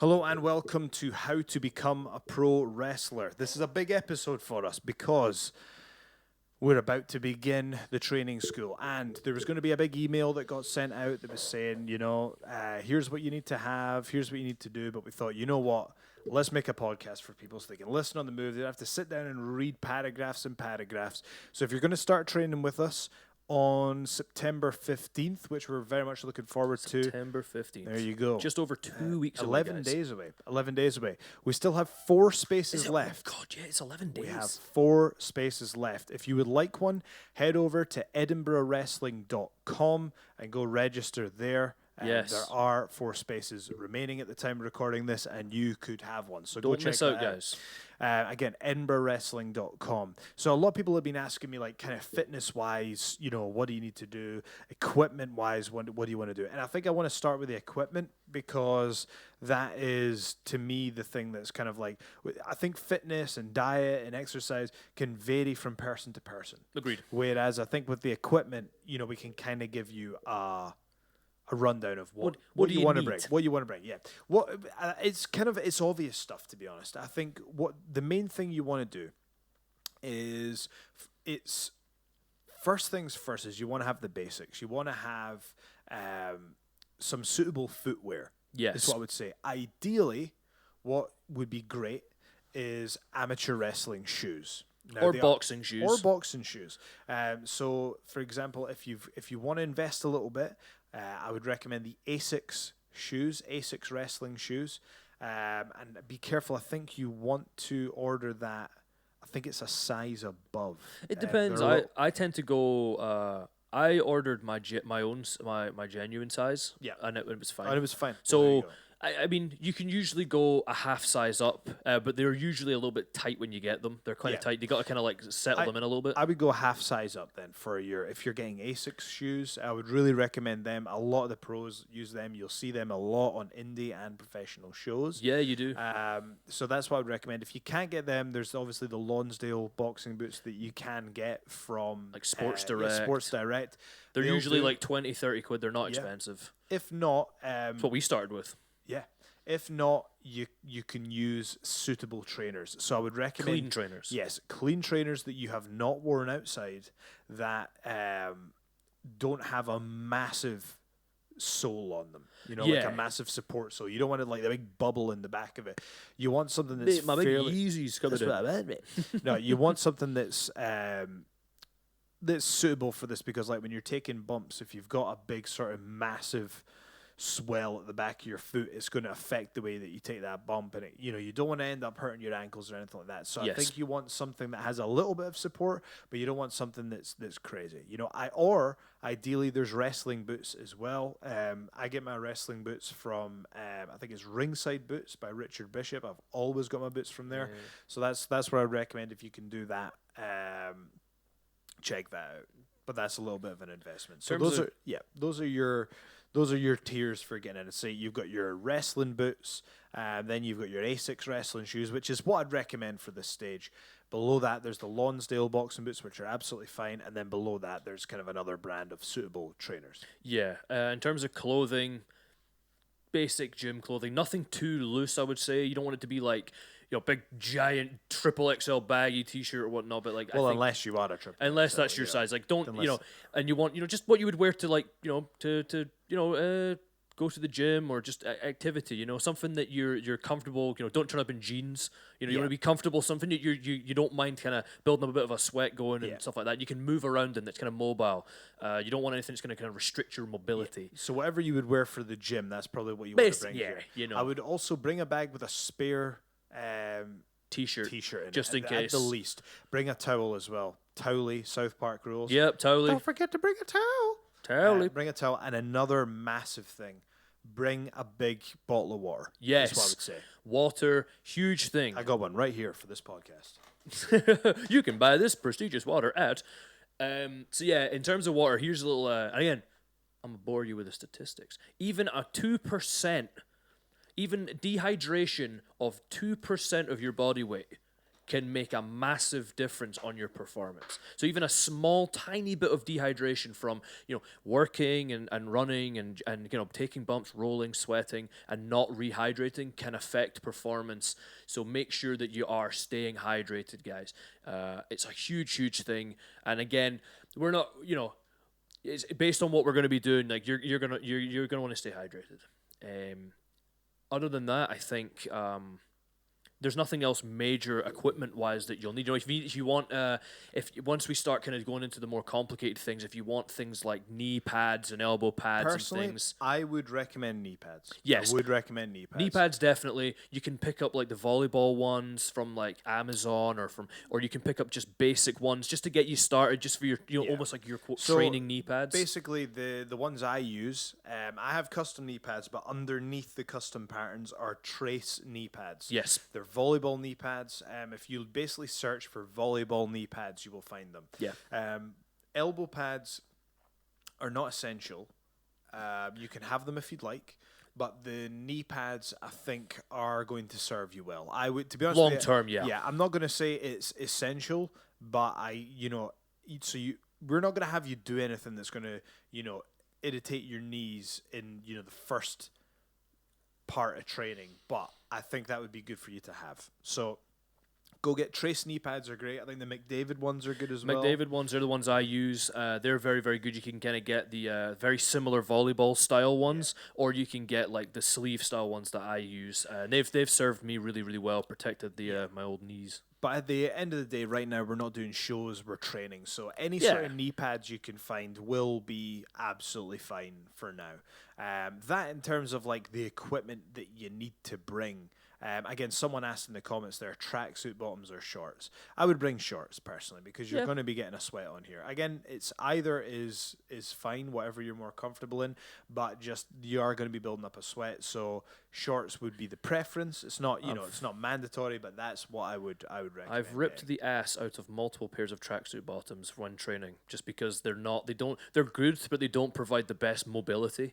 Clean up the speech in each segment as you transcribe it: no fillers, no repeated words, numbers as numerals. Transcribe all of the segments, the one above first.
Hello and welcome to How to Become a Pro Wrestler. This is a big episode for us because we're about to begin the training school, and there was going to be a big email that got sent out that was saying, here's what you need to have, here's what you need to do. But we thought, you know what? Let's make a podcast for people so they can listen on the move. They don't have to sit down and read paragraphs and paragraphs. So if you're going to start training with us on September 15th, which we're very much looking forward to. September 15th. There you go. Just over 2 weeks away, 11 guys. days away. 11 days away. We still have 4 spaces left. Oh, God, yeah, it's 11 days. We have 4 spaces left. If you would like one, head over to edinburghwrestling.com and go register there. Yes. There are 4 spaces remaining at the time of recording this, and you could have one. So go Don't check miss out, that guys. Again, edinburghwrestling.com. So a lot of people have been asking me, like, kind of fitness-wise, what do you need to do? Equipment-wise, what do you want to do? And I think I want to start with the equipment because that is, to me, the thing that's kind of like, I think fitness and diet and exercise can vary from person to person. Agreed. Whereas I think with the equipment, we can kind of give you a rundown of what do you you want to need? bring. What you want to bring, yeah. It's obvious stuff, to be honest. I think what the main thing you want to do is it's first things first is you want to have the basics. You want to have some suitable footwear. Yes. Is what I would say. Ideally, what would be great is amateur wrestling shoes. Now, Or they are- boxing shoes. Or boxing shoes. So, for example, if you want to invest a little bit, I would recommend the Asics shoes, Asics wrestling shoes. And be careful. I think you want to order that. I think it's a size above. It depends. they're a little- I tend to go. I ordered my genuine size. Yeah. and it was fine. and it was fine. Well, there you So go. I mean, you can usually go a half size up, but they're usually a little bit tight when you get them. They're kind Yeah. of tight. You got to kind of like settle them in a little bit. I would go half size up then if you're getting Asics shoes. I would really recommend them. A lot of the pros use them. You'll see them a lot on indie and professional shows. Yeah, you do. So that's what I would recommend. If you can't get them, there's obviously the Lonsdale boxing boots that you can get from Like Sports yeah, Direct. Sports Direct. They're They'll usually do- like 20, 30 quid. They're not Yeah. expensive. If not, That's what we started with. yeah. If not, you can use suitable trainers. So I would recommend Clean trainers. Yes, clean trainers that you have not worn outside that don't have a massive sole on them. Like Yeah. a massive support sole. You don't want it like the big bubble in the back of it. You want something that's My big fairly. Yeezys coming That's what in. I meant. No, you want something that's suitable for this because, like, when you're taking bumps, if you've got a big sort of massive swell at the back of your foot, it's going to affect the way that you take that bump, and you don't want to end up hurting your ankles or anything like that. So I Yes. think you want something that has a little bit of support, but you don't want something that's crazy. Ideally there's wrestling boots as well. I get my wrestling boots from I think it's Ringside Boots by Richard Bishop. I've always got my boots from there, so that's what I recommend if you can do that. Check that out. But that's a little bit of an investment. So Terms those are your tiers for getting in. So you've got your wrestling boots, then you've got your Asics wrestling shoes, which is what I'd recommend for this stage. Below that, there's the Lonsdale boxing boots, which are absolutely fine, and then below that, there's kind of another brand of suitable trainers. Yeah. In terms of clothing, basic gym clothing, nothing too loose, I would say. You don't want it to be like, big, giant, triple XL baggy t-shirt or whatnot, but like, Well, I think, unless you are a triple. unless XL, that's your yeah. size. Like, don't, Unless- and you want, just what you would wear to like, go to the gym or just activity, something that you're comfortable, don't turn up in jeans, you Yeah. want to be comfortable, something that you don't mind kind of building up a bit of a sweat going Yeah. and stuff like that. You can move around and it's kind of mobile. You don't want anything that's going to kind of restrict your mobility. So whatever you would wear for the gym, that's probably what you want to Basic, bring yeah, here. I would also bring a bag with a spare T-shirt. t-shirt in Just it, in at case. the least. Bring a towel as well. Towelly, South Park rules. Yep, totally. Don't forget to bring a towel. Totally. Bring a towel, and another massive thing. Bring a big bottle of water. Yes. That's what I would say. Water, huge thing. I got one right here for this podcast. You can buy this prestigious water at. So yeah, in terms of water, here's a little. Again, I'm gonna bore you with the statistics. Even a 2%, even dehydration of 2% of your body weight can make a massive difference on your performance. So even a small, tiny bit of dehydration from, working and running and taking bumps, rolling, sweating, and not rehydrating can affect performance. So make sure that you are staying hydrated, guys. It's a huge, huge thing. And again, we're not, it's based on what we're going to be doing. Like you're gonna want to stay hydrated. Other than that, I think there's nothing else major equipment wise that you'll need. If you want, once we start kind of going into the more complicated things, if you want things like knee pads and elbow pads Personally, and things, I would recommend knee pads. Yes. I would recommend knee pads. knee pads definitely. You can pick up like the volleyball ones from like Amazon or you can pick up just basic ones just to get you started, just for your almost like your training knee pads. Basically, the ones I use, I have custom knee pads, but underneath the custom patterns are trace knee pads. Yes. They're volleyball knee pads. If you basically search for volleyball knee pads, you will find them. Yeah. Elbow pads are not essential. You can have them if you'd like, but the knee pads I think are going to serve you well. I would, to be honest, Long with you, term, yeah. Yeah, I'm not going to say it's essential, but we're not going to have you do anything that's going to irritate your knees in the first part of training. But I think that would be good for you to have. So go get trace knee pads are great. I think the McDavid ones are good as well. McDavid ones are the ones I use. They're very, very good. You can kind of get the very similar volleyball style ones, or you can get like the sleeve style ones that I use. They've served me really, really well, protected my old knees. But at the end of the day, right now, we're not doing shows, we're training. So any sort of knee pads you can find will be absolutely fine for now. That in terms of like the equipment that you need to bring. Again, someone asked in the comments there, tracksuit bottoms or shorts. I would bring shorts personally because you're going to be getting a sweat on here. Again, it's either is fine, whatever you're more comfortable in, but just you are going to be building up a sweat. So shorts would be the preference. It's not it's not mandatory, but that's what I would recommend. I've ripped the ass out of multiple pairs of tracksuit bottoms when training, just because they're good, but they don't provide the best mobility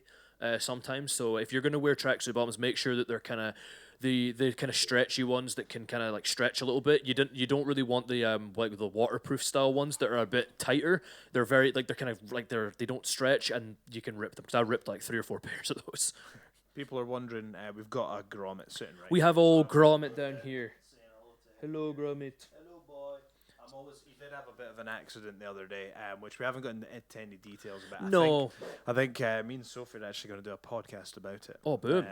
sometimes. So if you're going to wear tracksuit bottoms, make sure that they're kind of the kind of stretchy ones that can kind of like stretch a little bit. You don't really want the like the waterproof style ones that are a bit tighter. They're very like they're kind of like they don't stretch and you can rip them. Because I ripped like 3 or 4 pairs of those. People are wondering, we've got a grommet sitting right. We have old Grommet down here. Hello, Grommet. Hello, boy. He did have a bit of an accident the other day, which we haven't gotten into any details about. I think me and Sophie are actually going to do a podcast about it. Oh, boom.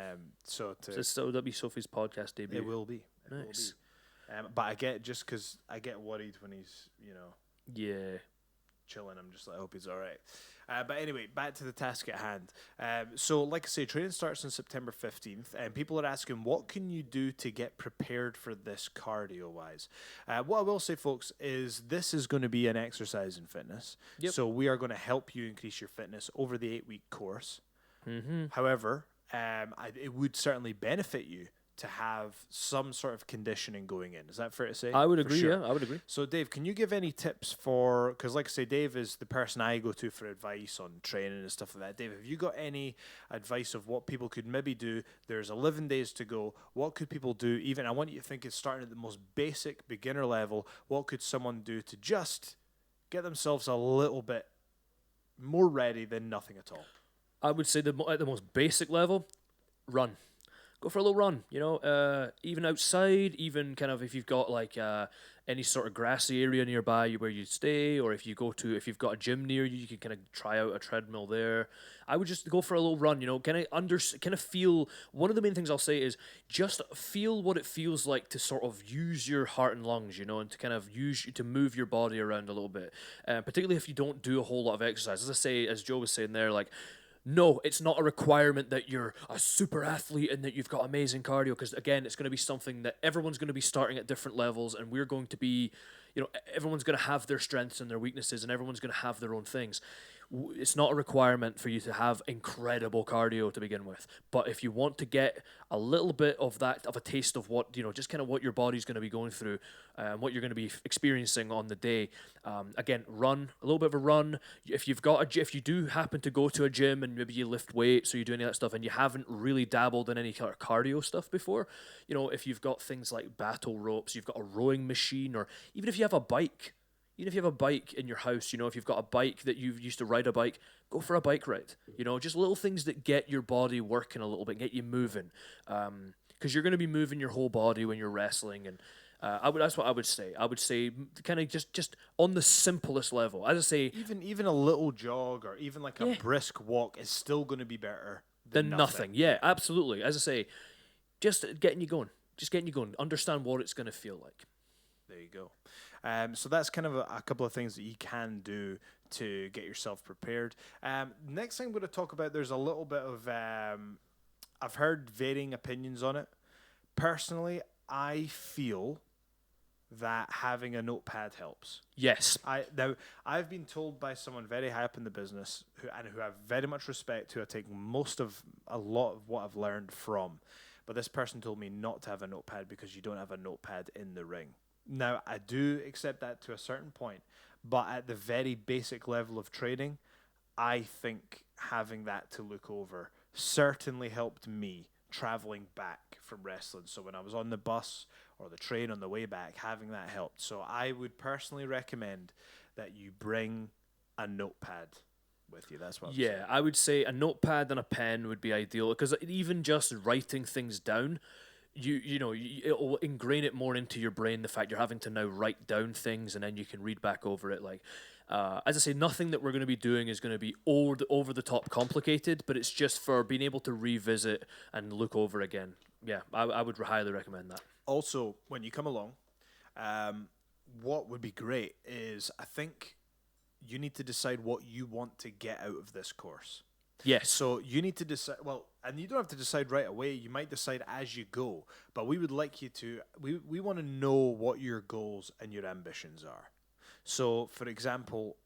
So that'll be Sophie's podcast debut. It will be. Nice. But I get because I get worried when he's Yeah. chilling. I'm just like, I hope he's all right. But anyway, back to the task at hand. So, like I say, training starts on September 15th, and people are asking, what can you do to get prepared for this cardio-wise? What I will say, folks, is this is going to be an exercise in fitness. Yep. So we are going to help you increase your fitness over the 8-week course. Mm-hmm. However, it would certainly benefit you to have some sort of conditioning going in. Is that fair to say? I would For agree, sure. yeah, I would agree. So, Dave, can you give any tips because like I say, Dave is the person I go to for advice on training and stuff like that. Dave, have you got any advice of what people could maybe do? There's 11 days to go. What could people do? Even, I want you to think it's starting at the most basic beginner level. What could someone do to just get themselves a little bit more ready than nothing at all? I would say at the most basic level, run. Go for a little run, even outside, even kind of if you've got like any sort of grassy area nearby where you stay, or if you've got a gym near you, you can kind of try out a treadmill there. I would just go for a little run, kind of feel. One of the main things I'll say is just feel what it feels like to sort of use your heart and lungs, and to kind of to move your body around a little bit, particularly if you don't do a whole lot of exercise. As Joe was saying there, like, no, it's not a requirement that you're a super athlete and that you've got amazing cardio, because, again, it's going to be something that everyone's going to be starting at different levels, and we're going to be, everyone's going to have their strengths and their weaknesses, and everyone's going to have their own things. it's not a requirement for you to have incredible cardio to begin with. But if you want to get a little bit of that, of a taste of what, just kind of what your body's going to be going through, what you're going to be experiencing on the day, again, run a little bit of a run. If if you do happen to go to a gym and maybe you lift weights or you do any of that stuff and you haven't really dabbled in any kind of cardio stuff before, if you've got things like battle ropes, you've got a rowing machine, or even if you have a bike. Even if you have a bike in your house, if you've got a bike that you've used to ride a bike, go for a bike ride. Just little things that get your body working a little bit, get you moving. Because you're going to be moving your whole body when you're wrestling, and that's what I would say. I would say kind of just on the simplest level. As I say, Even a little jog or even like a brisk walk is still going to be better than nothing. Yeah, absolutely. As I say, just getting you going. Just getting you going. Understand what it's going to feel like. There you go. So that's kind of a couple of things that you can do to get yourself prepared. Next thing I'm going to talk about, there's a little bit of, I've heard varying opinions on it. Personally, I feel that having a notepad helps. Yes. I've been told by someone very high up in the business who I have very much respect, who I take a lot of what I've learned from. But this person told me not to have a notepad because you don't have a notepad in the ring. Now, I do accept that to a certain point, but at the very basic level of training, I think having that to look over certainly helped me traveling back from wrestling. So when I was on the bus or the train on the way back, having that helped. So I would personally recommend that you bring a notepad with you. That's what I'm saying. I would say a notepad and a pen would be ideal, because even just writing things down, it'll ingrain it more into your brain, the fact you're having to now write down things and then you can read back over it. Like, as I say, nothing that we're going to be doing is going to be over the top complicated, but it's just for being able to revisit and look over again. Yeah, I would highly recommend that. Also, when you come along, what would be great is, I think you need to decide what you want to get out of this course. Yes. So you need to decide, and you don't have to decide right away. You might decide as you go, but we would like you to, we want to know what your goals and your ambitions are. So, for example,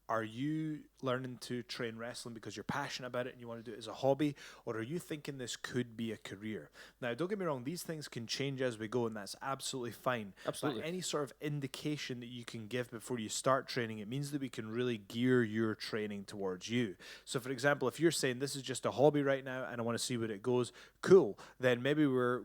are you learning to train wrestling because you're passionate about it and you want to do it as a hobby, or are you thinking this could be a career? Now, don't get me wrong, these things can change as we go, and that's absolutely fine. Absolutely. But any sort of indication that you can give before you start training, it means that we can really gear your training towards you. So, for example, if you're saying this is just a hobby right now and I want to see where it goes, cool, then maybe we're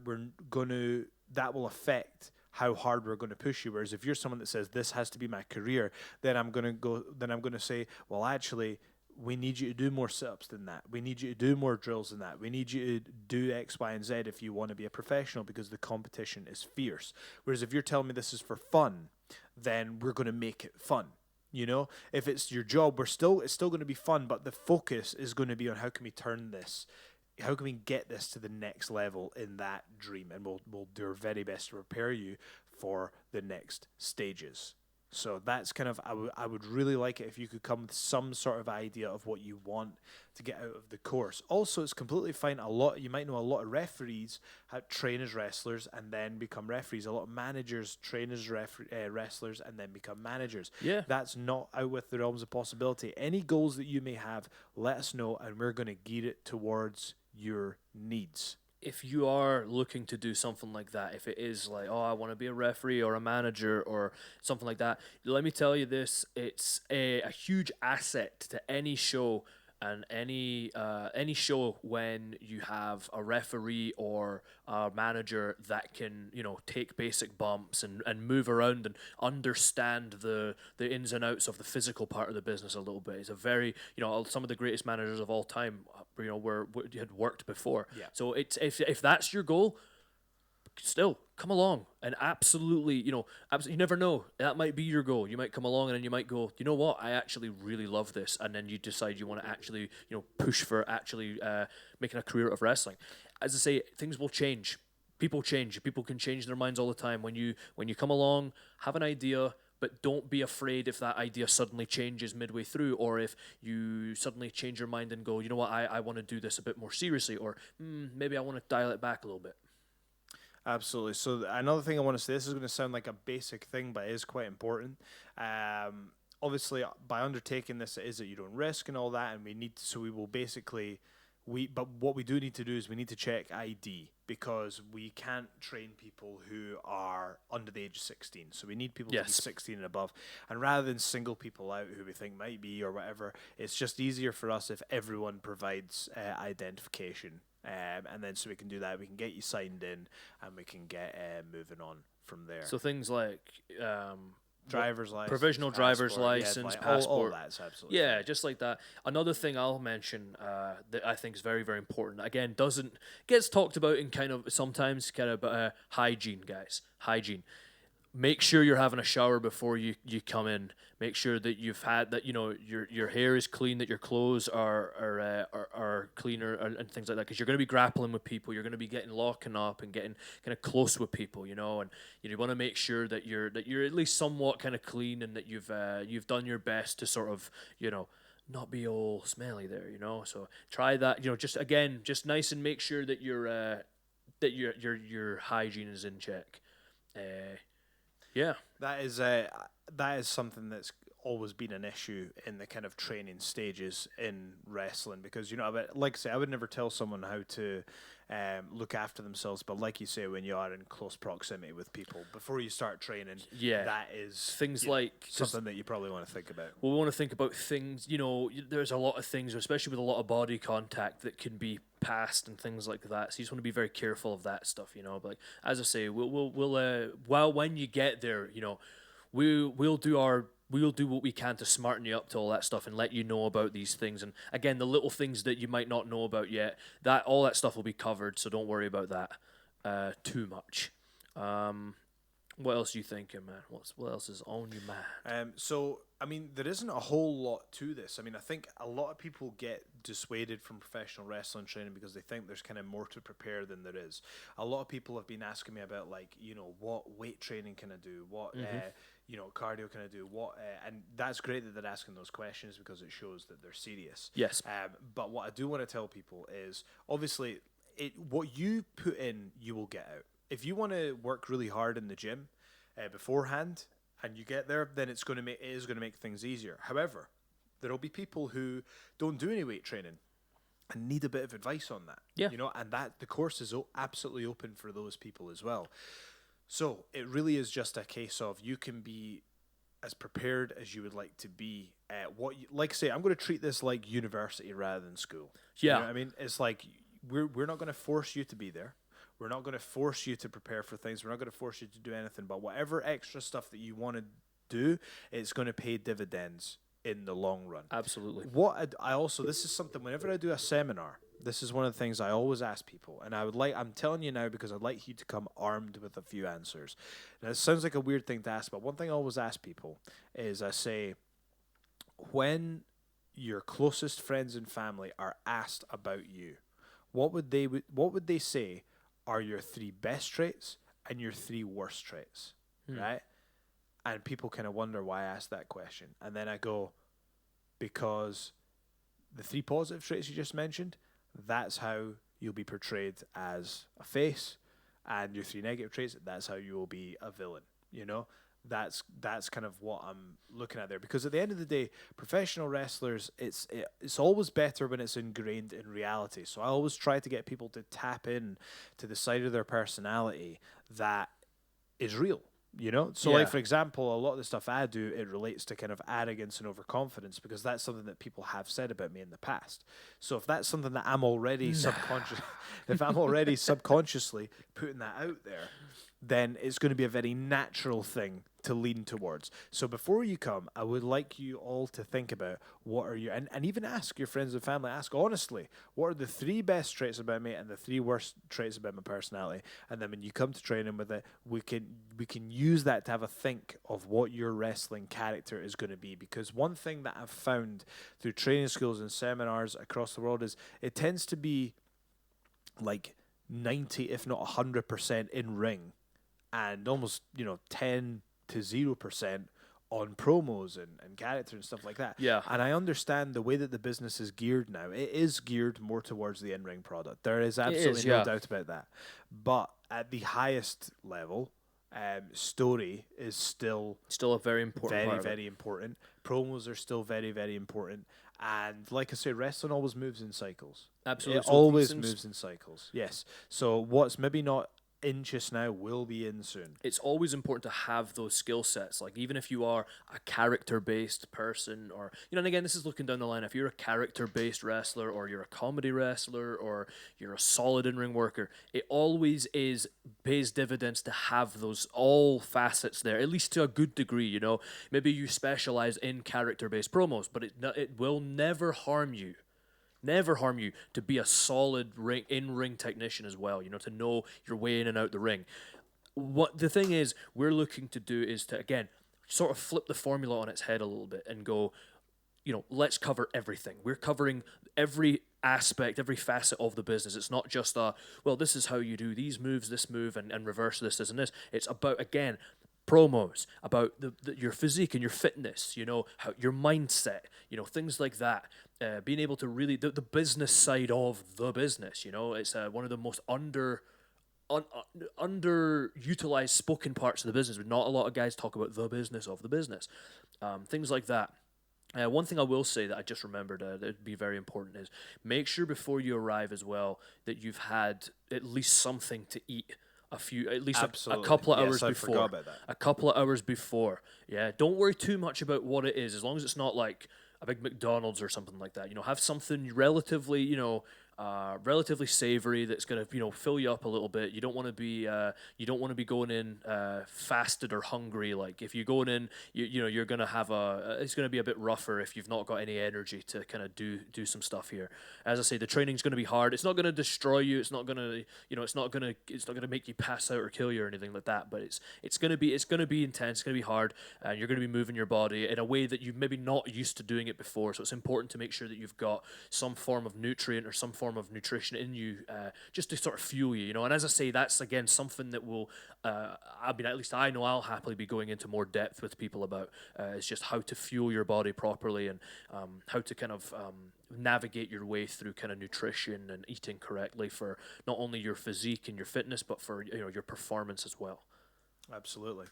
going to, that will affect how hard we're going to push you. Whereas if you're someone that says this has to be my career, then I'm going to say, well, actually, we need you to do more sit-ups than that. We need you to do more drills than that. We need you to do X, Y, and Z if you want to be a professional, because the competition is fierce. Whereas if you're telling me this is for fun, then we're going to make it fun. If it's your job, it's still going to be fun, but the focus is going to be on how can we get this to the next level in that dream, and we'll do our very best to prepare you for the next stages. So that's kind of, I would really like it if you could come with some sort of idea of what you want to get out of the course. Also, it's completely fine. You might know a lot of referees train as wrestlers and then become referees. A lot of managers train as wrestlers and then become managers. Yeah. That's not out with the realms of possibility. Any goals that you may have, let us know, and we're going to gear it towards your needs. If you are looking to do something like that, if it is like, I want to be a referee or a manager or something like that, let me tell you this, it's a huge asset to any show, and any show when you have a referee or a manager that can take basic bumps and move around and understand the ins and outs of the physical part of the business a little bit. It's a very some of the greatest managers of all time had worked before. Yeah. So it's if that's your goal, still come along and absolutely, you never know, that might be your goal. You might come along and then you might go, you know what, I actually really love this, and then you decide you want to actually push for actually making a career of wrestling. As I say, things will change. People change. People can change their minds all the time. When you come along, have an idea, but don't be afraid if that idea suddenly changes midway through, or if you suddenly change your mind and go, you know what, I want to do this a bit more seriously, or maybe I want to dial it back a little bit. Absolutely. So another thing I want to say, this is going to sound like a basic thing, but it is quite important. obviously by undertaking this, it is at your own risk and all that, and we will basically but what we do need to do is we need to check ID, because we can't train people who are under the age of 16. So we need people to be Yes. 16 and above. And rather than single people out who we think might be or whatever, it's just easier for us if everyone provides identification. And then so we can do that, we can get you signed in, and we can get moving on from there. So things like Driver's license, provisional driver's passport, license, like all passport. that's absolutely Yeah, just like that. Another thing I'll mention that I think is very, very important. Again, gets talked about in kind of sometimes kind of hygiene, guys. Hygiene. Make sure you're having a shower before you come in. Make sure that you've had that, your hair is clean, that your clothes are cleaner and things like that, because you're going to be grappling with people. You're going to be locking up and getting kind of close with people, and you want to make sure that you're at least somewhat kind of clean, and that you've done your best to sort of not be all smelly there. So try that. Just nice, and make sure that your hygiene is in check. Yeah. That is something that's always been an issue in the kind of training stages in wrestling, because like I say, I would never tell someone how to look after themselves, but like you say, when you are in close proximity with people before you start training, that is things like something that you probably want to think about. Well, we want to think about things. There's a lot of things, especially with a lot of body contact, that can be passed and things like that. So you just want to be very careful of that stuff. But like, as I say, we'll when you get there, we'll do what we can to smarten you up to all that stuff and let you know about these things. And again, the little things that you might not know about yet, all that stuff will be covered. So don't worry about that too much. What else are you thinking, man? What else is on your mind? So, I mean, there isn't a whole lot to this. I mean, I think a lot of people get dissuaded from professional wrestling training because they think there's kind of more to prepare than there is. A lot of people have been asking me about, like, what weight training can I do? What, cardio can I do? And that's great that they're asking those questions, because it shows that they're serious. Yes. But what I do want to tell people is, obviously, what you put in, you will get out. If you want to work really hard in the gym beforehand and you get there, then it is going to make things easier. However, there will be people who don't do any weight training and need a bit of advice on that. Yeah. And that the course is absolutely open for those people as well. So it really is just a case of you can be as prepared as you would like to be. Like I say, I'm going to treat this like university rather than school. Yeah. You know what I mean? It's like we're not going to force you to be there. We're not going to force you to prepare for things. We're not going to force you to do anything. But whatever extra stuff that you want to do, it's going to pay dividends in the long run. Absolutely. This is something, whenever I do a seminar, this is one of the things I always ask people. And I'm telling you now because I'd like you to come armed with a few answers. Now, it sounds like a weird thing to ask, but one thing I always ask people is I say, when your closest friends and family are asked about you, what would they say are your 3 best traits and your 3 worst traits, right? And people kind of wonder why I asked that question. And then I go, because the 3 positive traits you just mentioned, that's how you'll be portrayed as a face. And your 3 negative traits, that's how you will be a villain, That's kind of what I'm looking at there, because at the end of the day, professional wrestlers, it's always better when it's ingrained in reality. So I always try to get people to tap in to the side of their personality that is real. So like, for example, a lot of the stuff I do, it relates to kind of arrogance and overconfidence, because that's something that people have said about me in the past. So if that's something that I'm already subconsciously putting that out there, then it's going to be a very natural thing to lean towards. So before you come, I would like you all to think about what are your, and even ask your friends and family, ask honestly, what are the 3 best traits about me and the 3 worst traits about my personality? And then when you come to training with it, we can use that to have a think of what your wrestling character is going to be. Because one thing that I've found through training schools and seminars across the world is it tends to be like 90, if not 100% in ring, and almost 10 to 0% on promos and character and stuff like that. Yeah. And I understand the way that the business is geared now. It is geared more towards the in-ring product. There is absolutely no doubt about that. But at the highest level, story is still Still a very important very, part of it. very important. Promos are still very, very important. And like I say, wrestling always moves in cycles. Absolutely. It So always things- moves in cycles. Yes. So what's maybe not in just now will be in soon. It's always important to have those skill sets. Like, even if you are a character based person, or, and again, this is looking down the line. If you're a character based wrestler, or you're a comedy wrestler, or you're a solid in ring worker, it always pays dividends to have those all facets there, at least to a good degree. Maybe you specialize in character based promos, but it will never harm you. Never harm you to be a solid in-ring technician as well, to know your way in and out the ring. What the thing is we're looking to do is to, again, sort of flip the formula on its head a little bit and go, let's cover everything. We're covering every aspect, every facet of the business. It's not just this is how you do these moves, this move, and reverse this, and this. It's about, again, promos, about your physique and your fitness, how your mindset, things like that. Being able to really the business side of the business, it's one of the most underutilized spoken parts of the business. Not a lot of guys talk about the business of the business, things like that. One thing I will say that I just remembered that would be very important is make sure before you arrive as well that you've had at least something to eat. A couple of hours I before. forgot about that. A couple of hours before. Yeah, don't worry too much about what it is, as long as it's not like a big McDonald's or something like that. Have something relatively, relatively savory that's gonna, fill you up a little bit. You don't want to be going in fasted or hungry. Like, if you're going in, you're gonna have it's gonna be a bit rougher if you've not got any energy to kind of do some stuff here. As I say, the training's gonna be hard. It's not gonna destroy you. It's not gonna make you pass out or kill you or anything like that. But it's gonna be intense. It's gonna be hard, and you're gonna be moving your body in a way that you've maybe not used to doing it before. So it's important to make sure that you've got some form of nutrient or some form of nutrition in you, just to sort of fuel you. And as I say, that's again something that will, at least I know I'll happily be going into more depth with people about. It's just how to fuel your body properly, and how to kind of navigate your way through kind of nutrition and eating correctly for not only your physique and your fitness, but for your performance as well. Absolutely.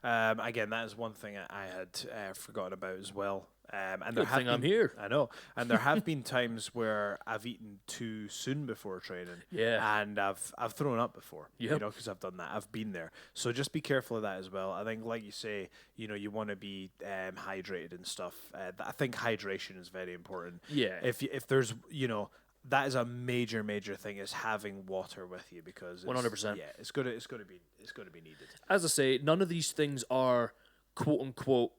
Again, that is one thing I had forgotten about as well. And Good thing I'm here. I know. And there have been times where I've eaten too soon before training. Yeah. And I've thrown up before. Yep. Because I've done that. I've been there. So just be careful of that as well. I think, like you say, you want to be hydrated and stuff. I think hydration is very important. Yeah. If there's, that is a major thing, is having water with you, because 100%. Yeah, it's gonna be needed. As I say, none of these things are quote unquote,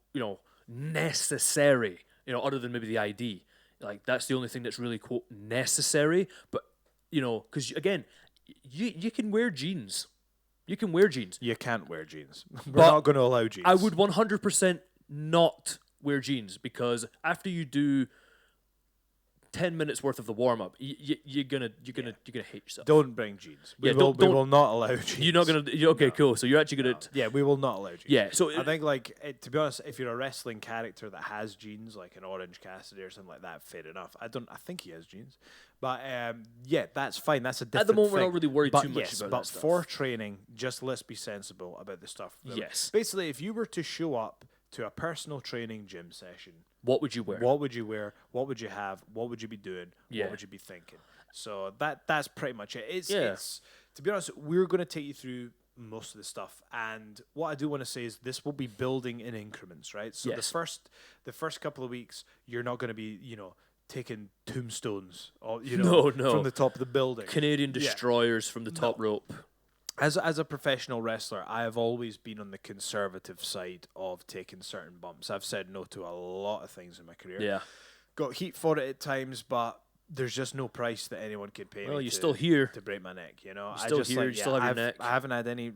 necessary, other than maybe the ID. Like, that's the only thing that's really quote necessary. But because again, you can wear jeans. You can wear jeans. You can't wear jeans. We're But not going to allow jeans. I would 100% not wear jeans, because after you do 10 minutes worth of the warm up, you're gonna hate yourself. Don't bring jeans. We Yeah, will don't- not allow jeans. You're not gonna. Okay, cool. So you're actually gonna. Yeah, we will not allow jeans. Yeah. So I think, to be honest, if you're a wrestling character that has jeans, like an Orange Cassidy or something like that, fair enough. I think he has jeans, but yeah, that's fine. That's a different. At the moment, thing. we're not really worried But too much yes, about but that stuff. for training, just let's be sensible about the stuff. Yes. Basically, if you were to show up to a personal training gym session, What would you wear? what would you wear? What would you have? What would you be doing? Yeah. What would you be thinking? So that's pretty much it. It's Yeah. to be honest, we're going to take you through most of the stuff, and what I do want to say is this will be building in increments, right? So Yes. the first couple of weeks, you're not going to be taking tombstones or No. from the top of the building. Canadian Yeah. destroyers from the top rope. As a professional wrestler, I have always been on the conservative side of taking certain bumps. I've said no to a lot of things in my career. Yeah. Got heat for it at times, but there's just no price that anyone could pay Well, me you're to, still here. to break my neck. You're still here, you still have your neck. I haven't had any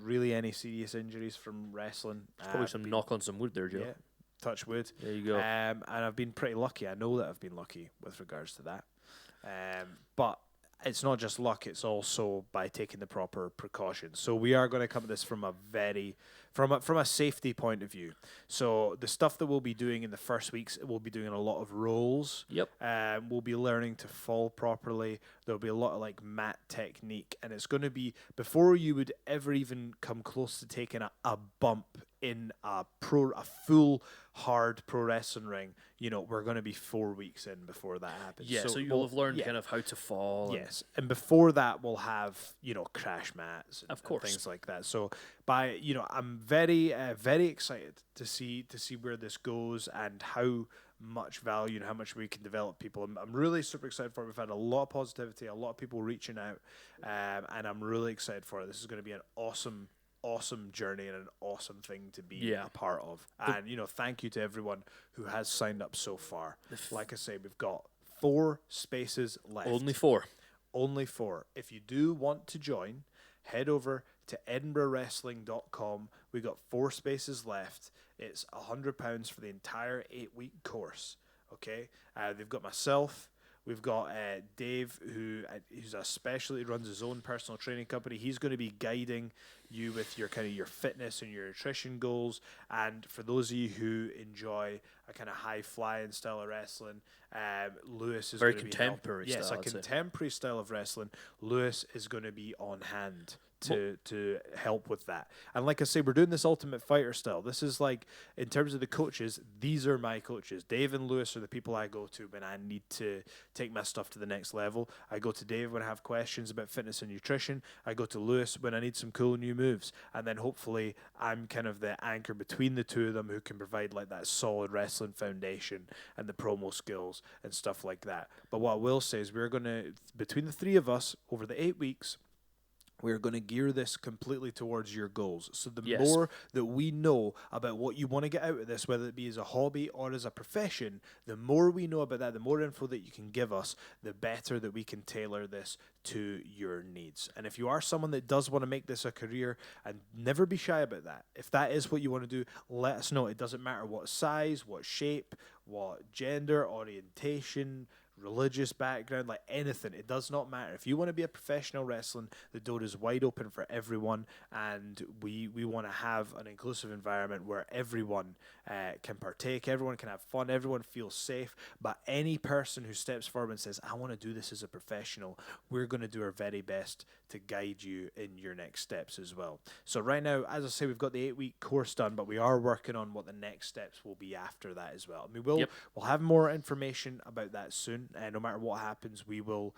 serious injuries from wrestling. Probably some knock on some wood there, Joe. Yeah, touch wood. There you go. And I've been pretty lucky. I know that I've been lucky with regards to that. But it's not just luck, it's also by taking the proper precautions. So we are going to come at this from from a safety point of view. So the stuff that we'll be doing in the first weeks, we'll be doing a lot of rolls. Yep. We'll be learning to fall properly. There'll be a lot of like mat technique, and it's going to be before you would ever even come close to taking a bump in a full hard pro wrestling ring. You know, we're going to be 4 weeks in before that happens. Yeah, so you'll have learned kind of how to fall. Yes, and before that, we'll have crash mats, Of course. and things like that. So I'm very very excited to see where this goes and how much value and how much we can develop people. I'm really super excited for it. We've had a lot of positivity, a lot of people reaching out, and I'm really excited for it. This is going to be an awesome journey and an awesome thing to be a part of. And thank you to everyone who has signed up so far. Like I say, we've got 4 spaces left. Only 4. If you do want to join, head over to edinburghwrestling.com. We got 4 spaces left. It's £100 for the entire 8-week course. Okay, they've got myself. We've got Dave, who's a specialist, runs his own personal training company. He's going to be guiding you with your kind of your fitness and your nutrition goals. And for those of you who enjoy a kind of high flying style of wrestling, Lewis is very going to be contemporary. Yes, a contemporary style of wrestling. Lewis is going to be on hand to help with that. And like I say, we're doing this Ultimate Fighter style. This is like, in terms of the coaches, these are my coaches. Dave and Lewis are the people I go to when I need to take my stuff to the next level. I go to Dave when I have questions about fitness and nutrition. I go to Lewis when I need some cool new moves. And then hopefully I'm kind of the anchor between the two of them who can provide like that solid wrestling foundation and the promo skills and stuff like that. But what I will say is we're going to, between the 3 of us, over the 8 weeks, we're going to gear this completely towards your goals. So the more that we know about what you want to get out of this, whether it be as a hobby or as a profession, the more we know about that, the more info that you can give us, the better that we can tailor this to your needs. And if you are someone that does want to make this a career, and never be shy about that. If that is what you want to do, let us know. It doesn't matter what size, what shape, what gender, orientation, religious background, like anything. It does not matter. If you want to be a professional wrestling, the door is wide open for everyone, and we want to have an inclusive environment where everyone can partake, everyone can have fun, everyone feels safe. But any person who steps forward and says, I want to do this as a professional, we're going to do our very best to guide you in your next steps as well. So right now, as I say, we've got the 8-week course done, but we are working on what the next steps will be after that as well. I mean, we'll have more information about that soon. No matter what happens, we will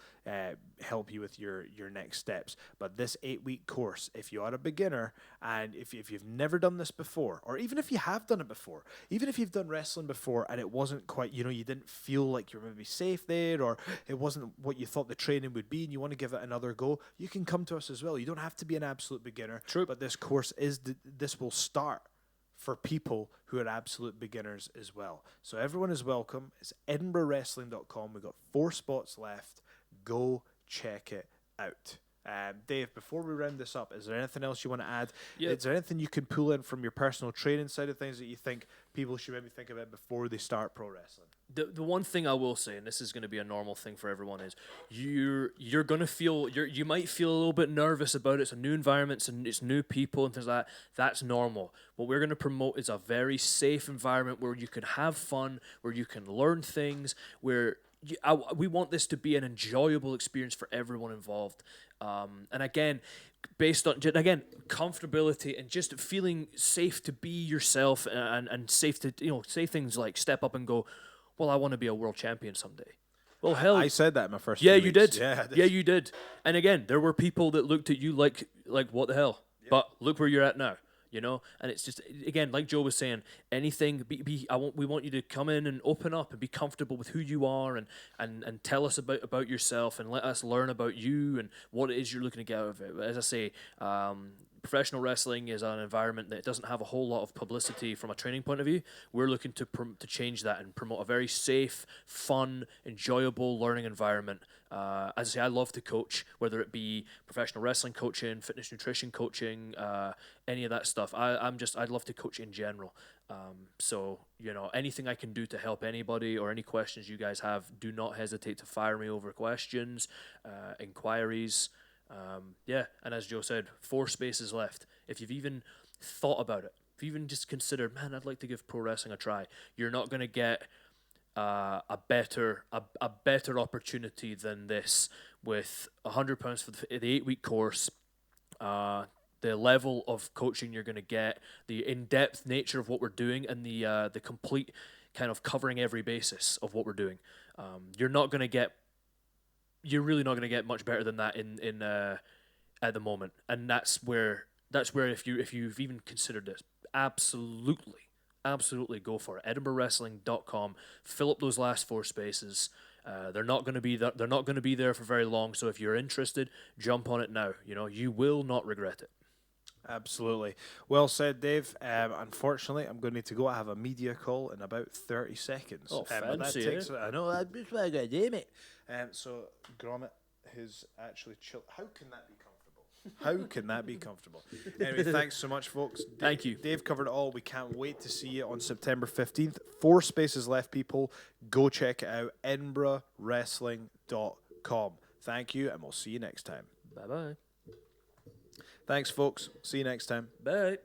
help you with your next steps. But this 8-week course, if you are a beginner and if you've never done this before, or even if you have done it before, even if you've done wrestling before and it wasn't quite, you didn't feel like you were maybe safe there, or it wasn't what you thought the training would be, and you want to give it another go, you can come to us as well. You don't have to be an absolute beginner. True. But this course this will start for people who are absolute beginners as well. So everyone is welcome. It's edinburghwrestling.com. We've got 4 spots left. Go check it out. Dave, before we round this up, is there anything else you want to add? Yeah. Is there anything you can pull in from your personal training side of things that you think people should maybe think about before they start pro wrestling? The one thing I will say, and this is going to be a normal thing for everyone, is you're going to feel you might feel a little bit nervous about it. It's a new environment, it's new people and things like that. That's normal. What we're going to promote is a very safe environment where you can have fun, where you can learn things, where we want this to be an enjoyable experience for everyone involved. And again, based on comfortability and just feeling safe to be yourself, and safe to say things like step up and go, well, I want to be a world champion someday. Well, hell, I said that in my first. Yeah, few you weeks. did. Yeah, yeah, you did. And again, there were people that looked at you like what the hell? Yep. But look where you're at now. And it's just, again, like Joe was saying, anything. We want you to come in and open up and be comfortable with who you are, and tell us about yourself, and let us learn about you and what it is you're looking to get out of it. As I say, professional wrestling is an environment that doesn't have a whole lot of publicity from a training point of view. We're looking to change that and promote a very safe, fun, enjoyable learning environment. As I say, I love to coach, whether it be professional wrestling coaching, fitness nutrition coaching, any of that stuff. I'd love to coach in general. So anything I can do to help anybody, or any questions you guys have, do not hesitate to fire me over questions, inquiries. And as Joe said, 4 spaces left. if you've even thought about it, if you even just considered, man, I'd like to give pro wrestling a try, you're not going to get a better opportunity than this with £100 for the 8-week course. The level of coaching you're going to get, the in-depth nature of what we're doing, and the complete kind of covering every basis of what we're doing. You're really not going to get much better than that in at the moment, and that's where if you've even considered this, absolutely go for it. EdinburghWrestling.com. Fill up those last 4 spaces. They're not going to be there for very long. So if you're interested, jump on it now. You will not regret it. Absolutely. Well said, Dave. Unfortunately, I'm going to need to go. I have a media call in about 30 seconds. Oh, fancy, I know, that's just what I got to do, mate. So, Gromit has actually chilled. How can that be comfortable? How can that be comfortable? Anyway, thanks so much, folks. Thank you. Dave covered it all. We can't wait to see you on September 15th. 4 spaces left, people. Go check it out. EdinburghWrestling.com. Thank you, and we'll see you next time. Bye-bye. Thanks, folks. See you next time. Bye.